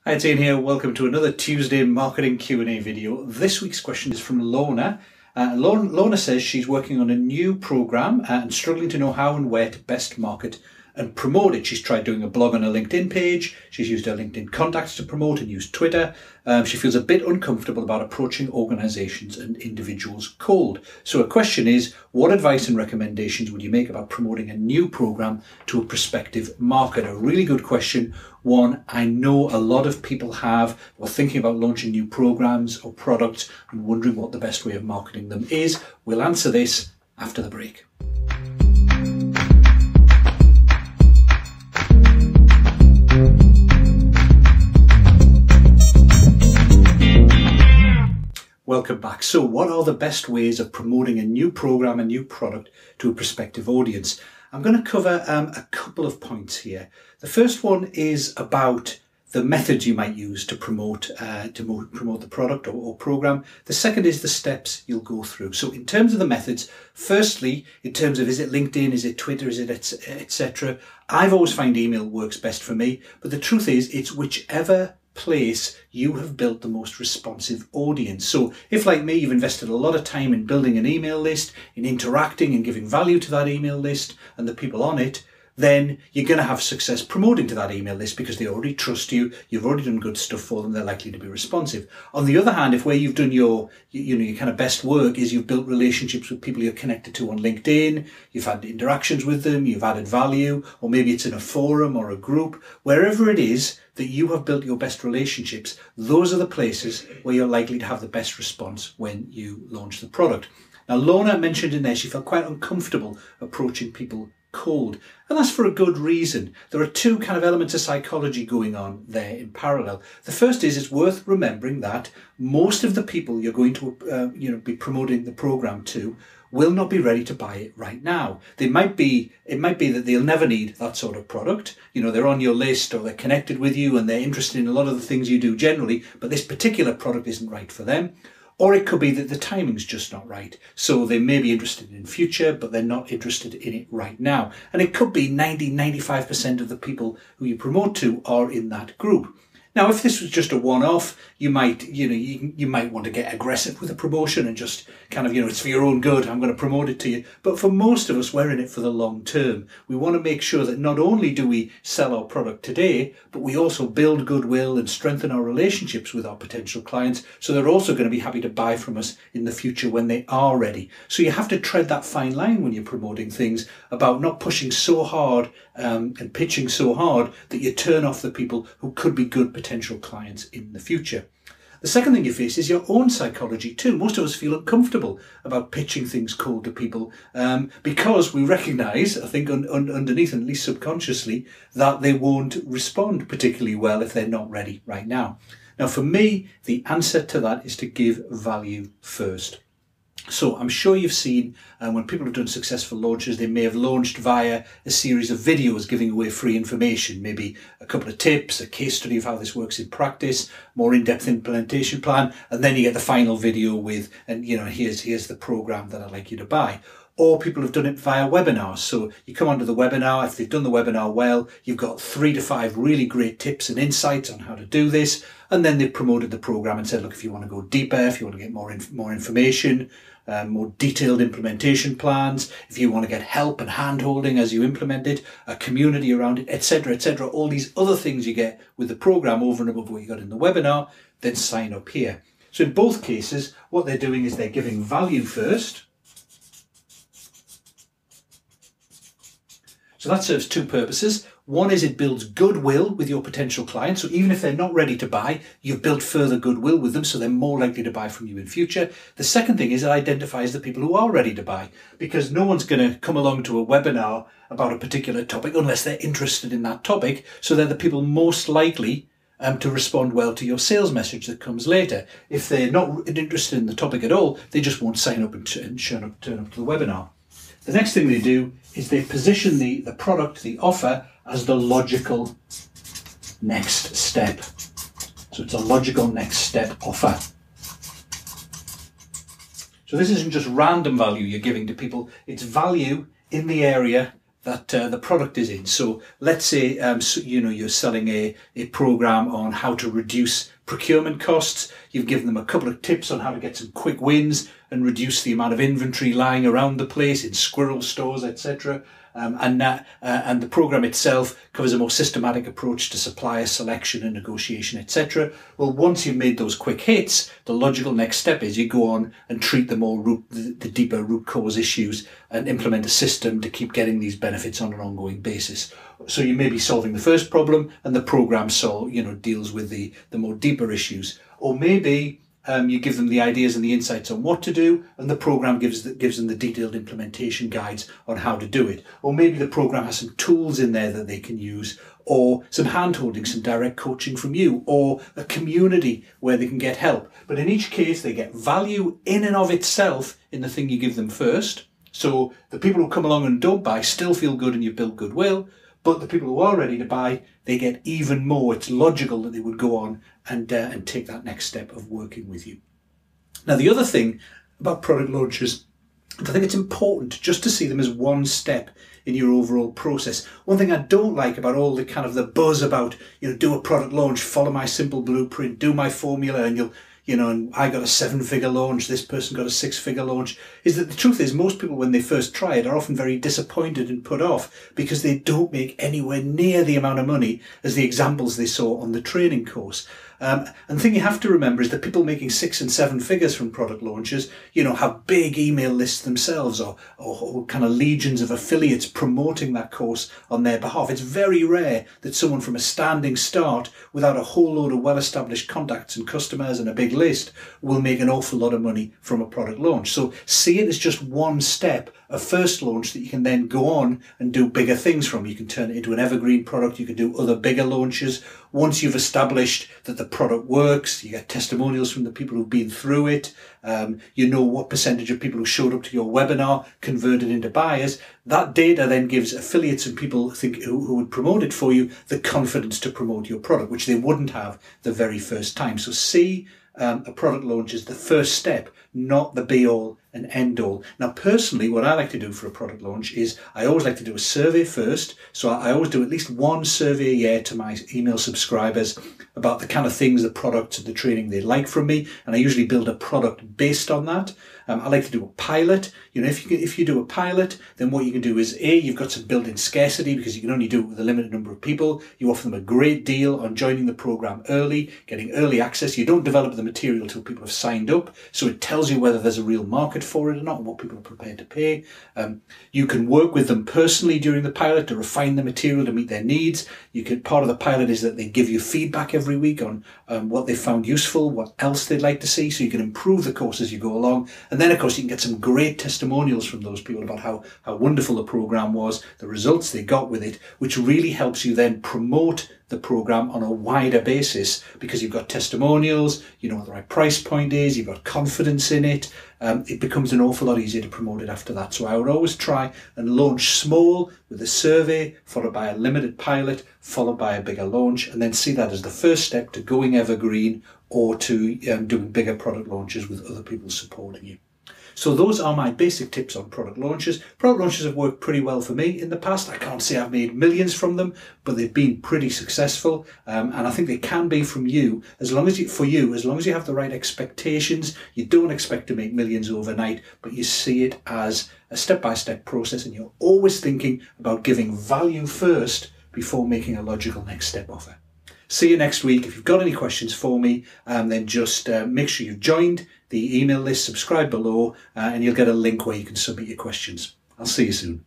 Hi, it's Ian here. Welcome to another Tuesday Marketing Q&A video. This week's question is from Lorna. Lorna says she's working on a new program and struggling to know how and where to best market and promote it. She's tried doing a blog on her LinkedIn page. She's used her LinkedIn contacts to promote and used Twitter. She feels a bit uncomfortable about approaching organizations and individuals cold. So her question is, what advice and recommendations would you make about promoting a new program to a prospective market? A really good question. One I know a lot of people have, or thinking about launching new programs or products and wondering what the best way of marketing them is. We'll answer this after the break. Welcome back. So what are the best ways of promoting a new program, a new product to a prospective audience? I'm going to cover a couple of points here. The first one is about the methods you might use to promote the product or program. The second is the steps you'll go through. So in terms of the methods, firstly, in terms of is it LinkedIn, is it Twitter, is it etc. I've always found email works best for me, but the truth is it's whichever place you have built the most responsive audience. So if, like me, you've invested a lot of time in building an email list, in interacting and giving value to that email list and the people on it, then you're going to have success promoting to that email list because they already trust you. You've already done good stuff for them. They're likely to be responsive. On the other hand, if where you've done your kind of best work is you've built relationships with people you're connected to on LinkedIn, you've had interactions with them, you've added value, or maybe it's in a forum or a group, wherever it is that you have built your best relationships, those are the places where you're likely to have the best response when you launch the product. Now, Lorna mentioned in there she felt quite uncomfortable approaching people cold, and that's for a good reason. There are two kind of elements of psychology going on there in parallel. The first is it's worth remembering that most of the people you're going to be promoting the program to will not be ready to buy it right now. It might be that they'll never need that sort of product. They're on your list or they're connected with you and they're interested in a lot of the things you do generally, but this particular product isn't right for them. Or it could be that the timing's just not right. So they may be interested in future, but they're not interested in it right now. And it could be 90-95% of the people who you promote to are in that group. Now, if this was just a one-off, you might want to get aggressive with a promotion and just kind of, it's for your own good, I'm going to promote it to you. But for most of us, we're in it for the long term. We want to make sure that not only do we sell our product today, but we also build goodwill and strengthen our relationships with our potential clients. So they're also going to be happy to buy from us in the future when they are ready. So you have to tread that fine line when you're promoting things about not pushing so hard and pitching so hard that you turn off the people who could be good potential clients in the future. The second thing you face is your own psychology too. Most of us feel uncomfortable about pitching things cold to people because we recognise, I think underneath and at least subconsciously, that they won't respond particularly well if they're not ready right now. Now, for me, the answer to that is to give value first. So I'm sure you've seen when people have done successful launches, they may have launched via a series of videos giving away free information, maybe a couple of tips, a case study of how this works in practice, more in-depth implementation plan, and then you get the final video with, and here's the program that I'd like you to buy. Or people have done it via webinars. So you come onto the webinar, if they've done the webinar well, you've got 3 to 5 really great tips and insights on how to do this. And then they've promoted the program and said, look, if you want to go deeper, if you want to get more information, more detailed implementation plans, if you want to get help and hand-holding as you implement it, a community around it, etc., all these other things you get with the program over and above what you got in the webinar, then sign up here. So in both cases, what they're doing is they're giving value first. So that serves two purposes. One is it builds goodwill with your potential clients. So even if they're not ready to buy, you've built further goodwill with them, so they're more likely to buy from you in future. The second thing is it identifies the people who are ready to buy, because no one's going to come along to a webinar about a particular topic unless they're interested in that topic. So they're the people most likely to respond well to your sales message that comes later. If they're not interested in the topic at all, they just won't sign up and turn up to the webinar. The next thing they do is they position the product, the offer, as the logical next step. So it's a logical next step offer. So this isn't just random value you're giving to people, it's value in the area that the product is in. So let's say you're selling a program on how to reduce procurement costs. You've given them a couple of tips on how to get some quick wins and reduce the amount of inventory lying around the place in squirrel stores, etc. And the program itself covers a more systematic approach to supplier selection and negotiation, etc. Well, once you've made those quick hits, the logical next step is you go on and treat the deeper root cause issues and implement a system to keep getting these benefits on an ongoing basis. So you may be solving the first problem, and the program deals with the more deeper issues, or maybe you give them the ideas and the insights on what to do, and the program gives them the detailed implementation guides on how to do it. Or maybe the program has some tools in there that they can use, or some hand-holding, some direct coaching from you, or a community where they can get help. But in each case, they get value in and of itself in the thing you give them first. So the people who come along and don't buy still feel good and you've built goodwill. But the people who are ready to buy, they get even more. It's logical that they would go on and take that next step of working with you. Now, the other thing about product launches, I think it's important just to see them as one step in your overall process. One thing I don't like about all the kind of the buzz about, do a product launch, follow my simple blueprint, do my formula, and and I got a 7-figure launch, this person got a 6-figure launch, is that the truth is most people, when they first try it, are often very disappointed and put off because they don't make anywhere near the amount of money as the examples they saw on the training course. And the thing you have to remember is that people making 6 and 7 figures from product launches, have big email lists themselves or kind of legions of affiliates promoting that course on their behalf. It's very rare that someone from a standing start without a whole load of well-established contacts and customers and a big list will make an awful lot of money from a product launch. So see it as just one step, a first launch that you can then go on and do bigger things from. You can turn it into an evergreen product. You can do other bigger launches. Once you've established that the product works, you get testimonials from the people who've been through it. You know what percentage of people who showed up to your webinar converted into buyers. That data then gives affiliates and people who would promote it for you the confidence to promote your product, which they wouldn't have the very first time. So see a product launch is the first step, not the be-all and end-all. Now, personally, what I like to do for a product launch is I always like to do a survey first. So I always do at least one survey a year to my email subscribers about the kind of things, the products and the training they'd like from me. And I usually build a product based on that. I like to do a pilot. If you do a pilot, then what you can do is you've got some built-in scarcity because you can only do it with a limited number of people. You offer them a great deal on joining the program early, getting early access. You don't develop the material until people have signed up. So it tells you whether there's a real market for it or not and what people are prepared to pay. You can work with them personally during the pilot to refine the material to meet their needs. Part of the pilot is that they give you feedback every week on what they found useful, what else they'd like to see, so you can improve the course as you go along. And then, of course, you can get some great testimonials from those people about how wonderful the program was, the results they got with it, which really helps you then promote the program on a wider basis because you've got testimonials, you know what the right price point is, you've got confidence in it. It becomes an awful lot easier to promote it after that. So I would always try and launch small with a survey, followed by a limited pilot, followed by a bigger launch, and then see that as the first step to going evergreen or to doing bigger product launches with other people supporting you. So those are my basic tips on product launches. Product launches have worked pretty well for me in the past. I can't say I've made millions from them, but they've been pretty successful. And I think they can be from you, as long as you have the right expectations. You don't expect to make millions overnight, but you see it as a step-by-step process, and you're always thinking about giving value first before making a logical next step offer. See you next week. If you've got any questions for me, then just make sure you've joined the email list, subscribe below, and you'll get a link where you can submit your questions. I'll see you soon.